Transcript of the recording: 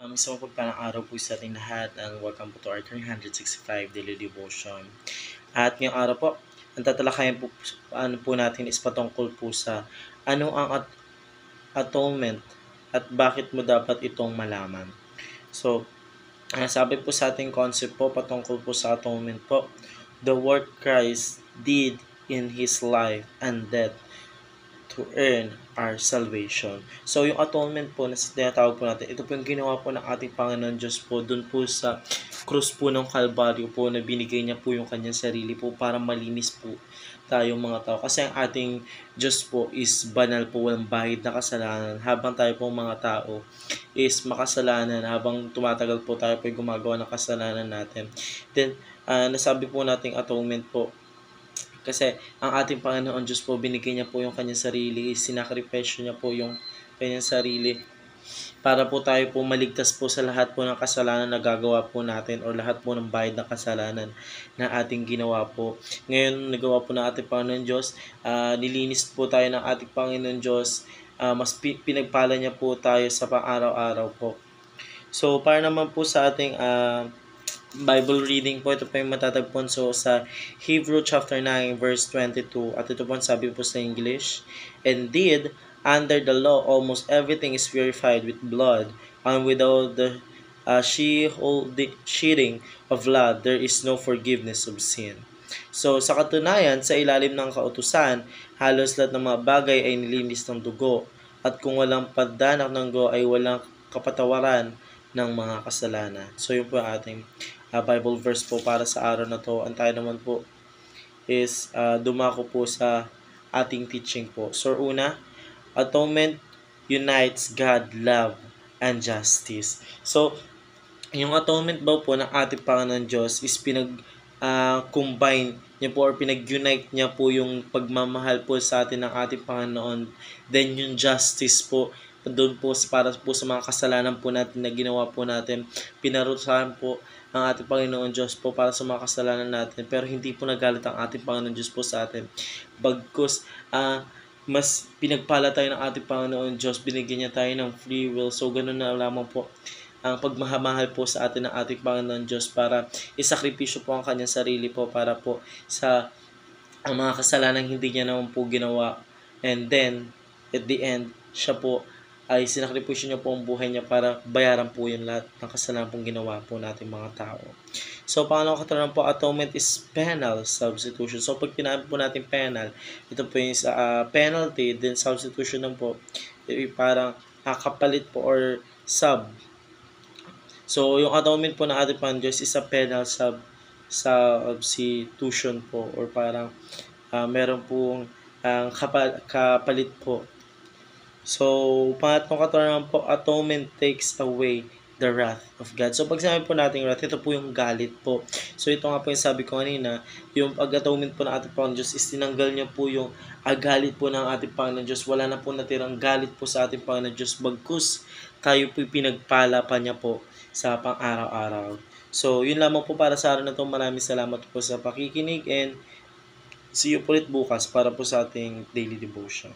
Isang mapagpalang araw po sa ating lahat and welcome po to our 365 Daily Devotion. At ngayong araw po, ang tatalakayan po, po natin is patungkol po sa ano ang atonement at bakit mo dapat itong malaman. So, sabi po sa ating concept po patungkol po sa atonement po, the work Christ did in His life and death to earn our salvation. So, yung atonement po na tinatawag po natin, ito po yung ginawa po ng ating Panginoon Diyos po dun po sa krus po ng Kalbaryo po na binigay niya po yung kanyang sarili po para malinis po tayong mga tao. Kasi ang ating Diyos po is banal po, walang bahid na kasalanan. Habang tayo po mga tao is makasalanan, habang tumatagal po tayo po yung gumagawa ng kasalanan natin. Then, nasabi po nating atonement po, kasi ang ating Panginoon Diyos po, binigay niya po yung kanyang sarili, sinakripisyo niya po yung kanyang sarili para po tayo po maligtas po sa lahat po ng kasalanan na gagawa po natin o lahat po ng bayad ng kasalanan na ating ginawa po. Ngayon, nagawa po ng ating Panginoon Diyos, nilinis po tayo ng ating Panginoon Diyos, mas pinagpala niya po tayo sa pang-araw-araw po. So, para naman po sa ating Bible reading po, ito po yung matatagpuan sa Hebrew chapter 9 verse 22 at ito po sabi po sa English, "Indeed, under the law almost everything is purified with blood, and without the shedding of blood there is no forgiveness of sin." So sa katunayan, sa ilalim ng kautusan, halos lahat ng mga bagay ay nilinis ng dugo, at kung walang pagdanak ng dugo ay walang kapatawaran ng mga kasalanan. So yun po ang ating Bible verse po para sa araw na to. Ang tayo naman po is dumako po sa ating teaching po. So una, atonement unites God, love, and justice. So, yung atonement ba po ng ating Panginoon Diyos is combine niya po or pinag-unite niya po yung pagmamahal po sa atin ng ating Panginoon. Then yung justice po, doon po para po sa mga kasalanan po natin na ginawa po natin, pinarusahan po ang ating Panginoon Diyos po para sa mga kasalanan natin. Pero hindi po nagalit ang ating Panginoon Diyos po sa atin. Bagkus, mas pinagpala tayo ng ating Panginoon Diyos, binigyan niya tayo ng free will. So, ganun na lamang po ang pagmamahal po sa atin ng ating Panginoon Diyos para isakripisyo po ang kanyang sarili po para po sa ang mga kasalanan hindi niya naman po ginawa. And then, at the end, siya po ay sinakripisyo niya po ang buhay niya para bayaran po yung lahat ng kasalanan pong ginawa po natin mga tao. So, pangalawang katanungan po, atonement is penal substitution. So, pag pinabi po natin penal, ito po yung penalty, then substitution lang po, parang kapalit po or sub. So, yung atonement po ng ating Panginoon Diyos is a penal substitution po or parang meron pong kapalit po. So, pangatlong katanungan po, atonement takes away the wrath of God. So, pag sinabi po natin wrath, ito po yung galit po. So, ito nga po yung sabi ko kanina, yung pag-atonement po ng ating Panginoon Diyos is tinanggal niya po yung galit po ng ating Panginoon Diyos. Wala na po natirang galit po sa ating Panginoon Diyos. Bagkus, tayo po pinagpala pa niya po sa pang-araw-araw. So, yun lamang po para sa araw na ito. Maraming salamat po sa pakikinig and see you po ulit bukas para po sa ating daily devotion.